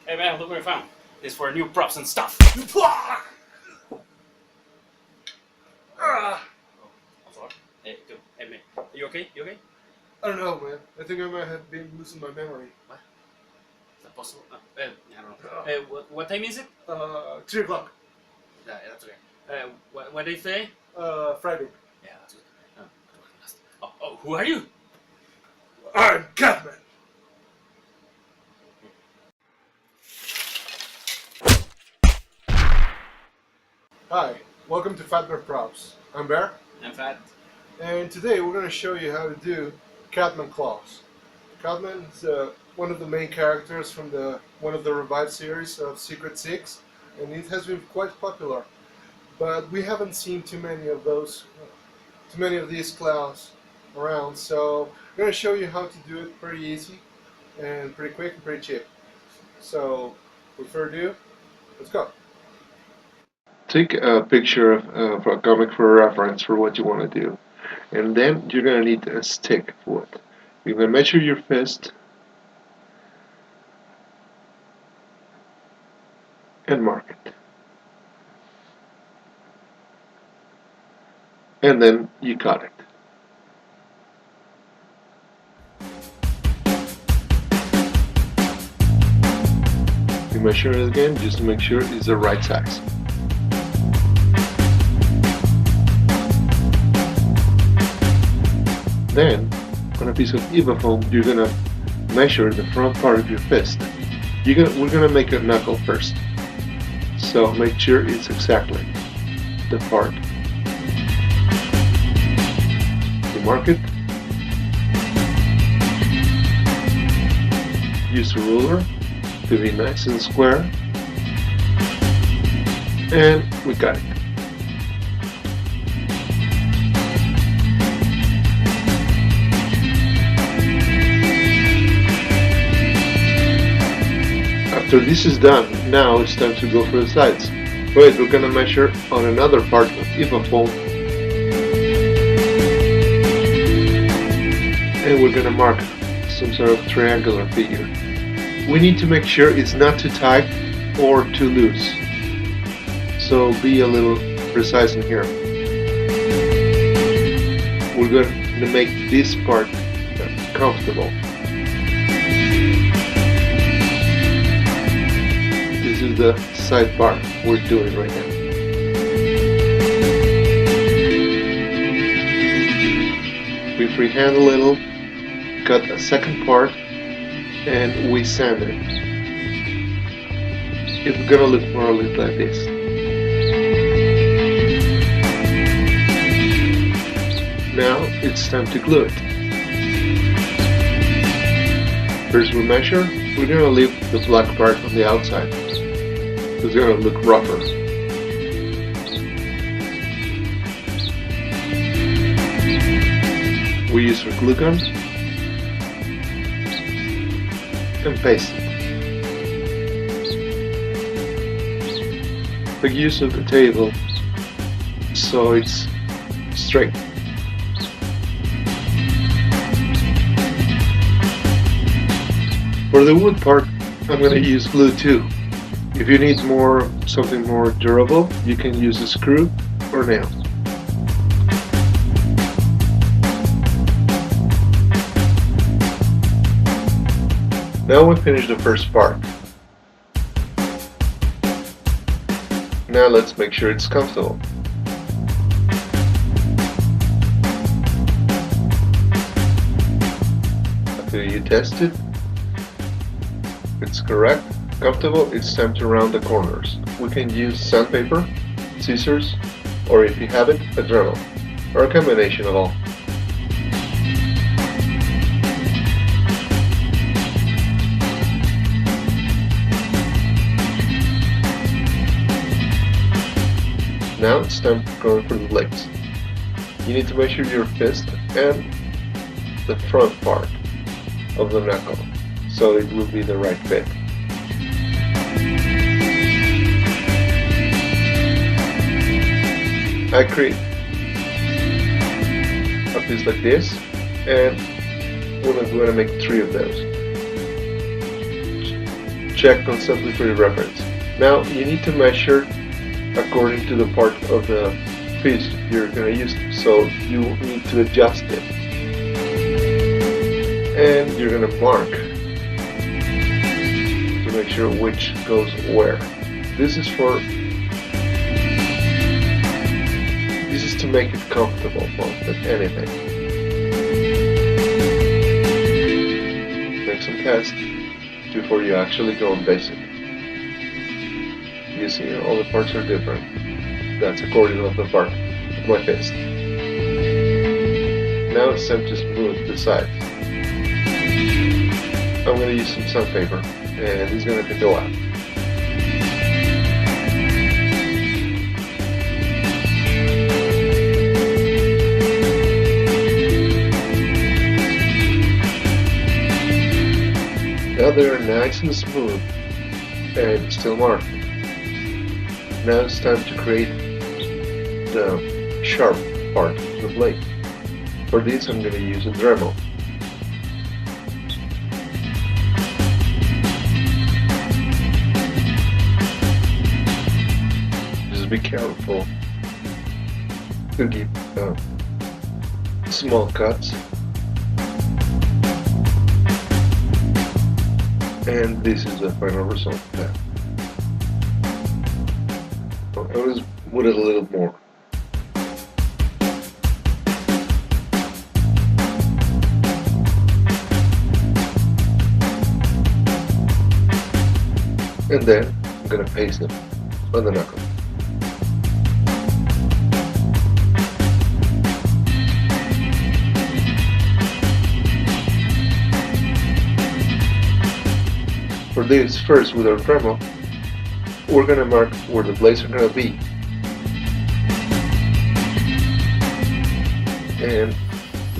Hey man, look what I found. It's for new props and stuff. I'm sorry. Hey, dude. Hey man, are you okay? You okay? I don't know, man. I think I might have been losing my memory. What? Is that possible? I don't know. Hey, what time is it? 3 o'clock. Yeah, that's okay. What day today? Friday. Yeah, that's good. Who are you? I'm Catman. Hi, welcome to Fatbear Props. I'm Bear, I'm fat. and today we're going to show you how to do Catman claws. Catman is one of the main characters from one of the revived series of Secret Six, and it has been quite popular. But we haven't seen too many of these claws around, so I'm going to show you how to do it pretty easy and pretty quick and pretty cheap. So, without further ado, let's go. Take a picture of a comic for reference for what you want to do, and then you're going to need a stick for it. You're going to measure your fist and mark it, and then you cut it. You measure it again just to make sure it's the right size. Then, on a piece of EVA foam, you're gonna measure the front part of your fist. We're gonna make a knuckle first, so make sure it's exactly the part. You mark it. Use a ruler to be nice and square, and we got it. After this is done, now it's time to go for the sides. Wait, we're gonna measure on another part of EVA foam, and we're gonna mark some sort of triangular figure. We need to make sure it's not too tight or too loose, so be a little precise in here. We're going to make this part comfortable. This is the side part we're doing right now. We freehand a little, cut a second part, and we sand it. It's gonna look more or less like this. Now it's time to glue it. First we measure. We're gonna leave the black part on the outside. It's gonna look rougher. We use our glue gun and paste it. The use of the table so it's straight. For the wood part, I'm going to use glue too. If you need something more durable, you can use a screw or nail. Now we finished the first part. Now let's make sure it's comfortable. After you test it, it's correct, comfortable, it's time to round the corners. We can use sandpaper, scissors, or if you have it, a Dremel, or a combination of all. Now it's time to go for the legs. You need to measure your fist and the front part of the knuckle, so it will be the right fit. I create a piece like this, and we're going to make 3 of those. check constantly for your reference. Now you need to measure according to the part of the piece you're going to use, so you need to adjust it. And you're going to mark to make sure which goes where. This is to make it comfortable more than anything. Make some tests before you actually go and base it. You see, all the parts are different. That's according to the part of my fist. Now it's time to smooth the sides. I'm going to use some sandpaper, and it's going to take a while. Now they're nice and smooth and still marked. Now it's time to create the sharp part of the blade. For this I'm going to use a Dremel. Just be careful to keep small cuts. And this is the final result of that. I was with it a little more. And then I'm going to paste them on the knuckle. For this, first with our Dremel, we're going to mark where the blades are going to be and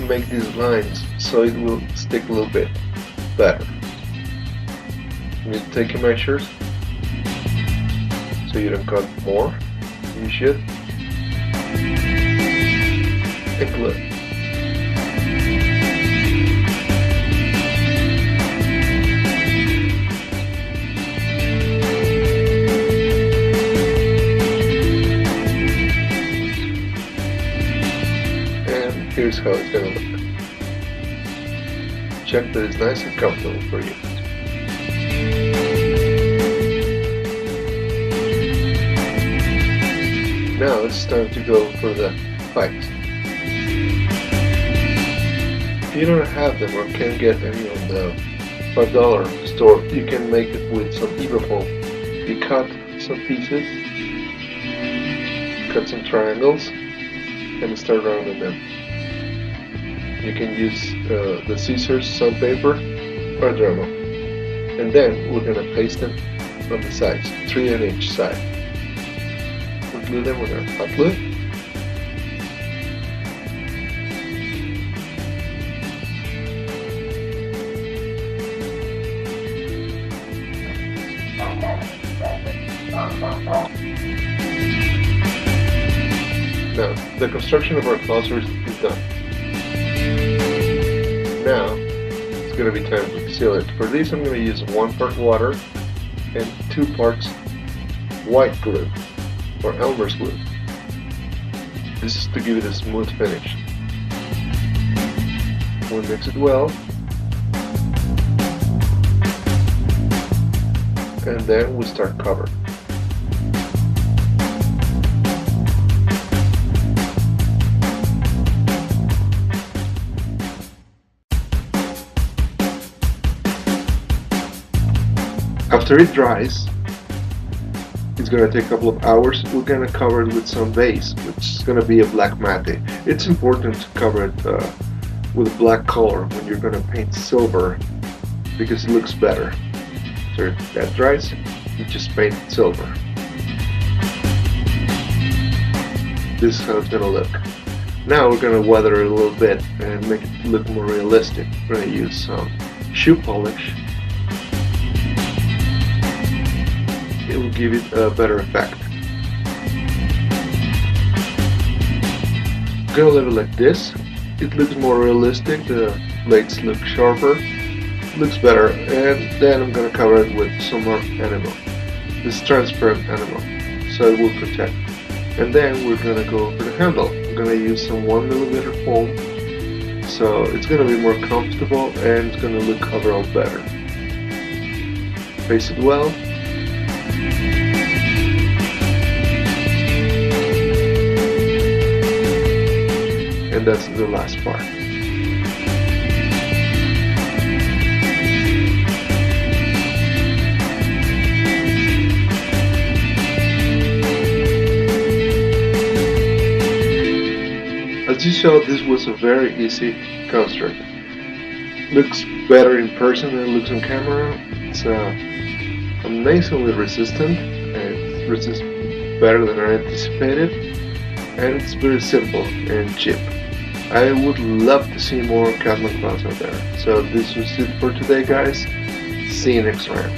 make these lines so it will stick a little bit better. You need to take your measures so you don't cut more than you should, and glue it. Here's how it's going to look. Check that it's nice and comfortable for you. Now it's time to go for the spikes. If you don't have them or can't get any on the $5 store, you can make it with some foam. You cut some pieces, cut some triangles, and start rounding them. You can use the scissors, sandpaper, or Dremel. And then we're going to paste them on the sides, 3 on each side. We'll glue them with our hot glue. Now, the construction of our closers is done. Now, it's going to be time to seal it. For this, I'm going to use 1 part water and 2 parts white glue, or Elmer's glue. This is to give it a smooth finish. We'll mix it well, and then we'll start covering. After it dries, it's going to take a couple of hours. We're going to cover it with some base, which is going to be a black matte. It's important to cover it with a black color when you're going to paint silver, because it looks better. So if that dries, you just paint silver. This is how it's going to look. Now we're going to weather it a little bit and make it look more realistic. We're going to use some shoe polish. It will give it a better effect. Go a little like this. It looks more realistic. The blades look sharper, looks better, and then I'm gonna cover it with some more enamel. This transparent enamel, so it will protect. And then we're gonna go for the handle. I'm gonna use some 1mm foam, so it's gonna be more comfortable and it's gonna look overall better. Face it well. And that's the last part. As you saw, this was a very easy construct. Looks better in person than it looks on camera. It's amazingly resistant, and it resists better than I anticipated, and it's very simple and cheap. I would love to see more Catman clowns out there. So this was it for today, guys. See you next round.